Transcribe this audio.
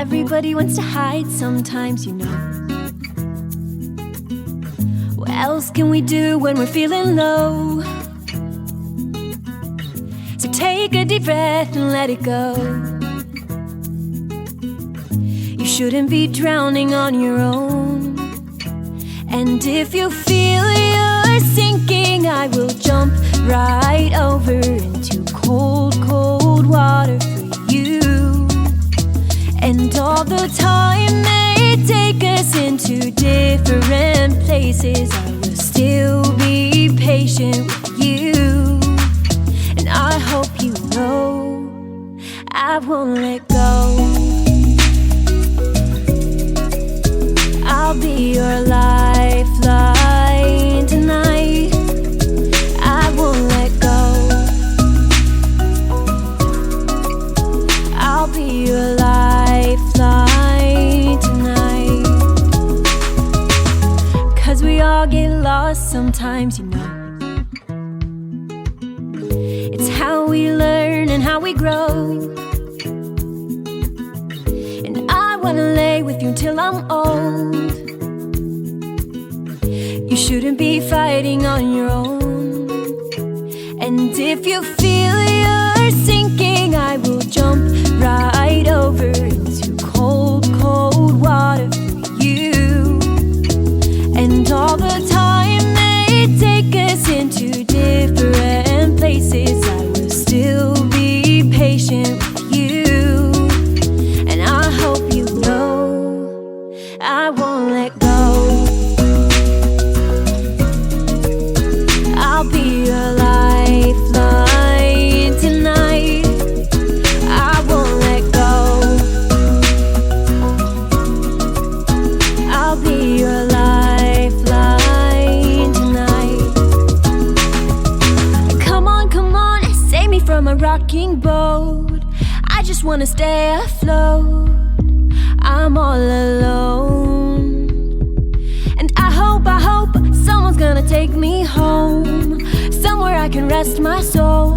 Everybody wants to hide sometimes, you know. What else can we do when we're feeling low? So take a deep breath and let it go. You shouldn't be drowning on your own. And if you feel you're sinking, I will jump right over into cold, cold water for you. And all the time may take us into different places, I will still be patient with you. And I hope you know I won't let go. I'll be your lifeline tonight. I won't let go. I'll be your lifeline tonight. 'Cause we all get lost sometimes, you know. It's how we learn and how we grow. And I wanna lay with you till I'm old. You shouldn't be fighting on your own. And if you feel you're sinking, I will jump right over into cold, cold water for you. And all the time may take us into different places, I will still be patient with you. And I hope you know I won't let go. I'll be your lifeline tonight. I won't let go. I'll be your lifeline tonight. Come on, save me from a rocking boat. I just wanna stay afloat. I'm all alone. And I hope someone's gonna take me home, somewhere I can rest my soul.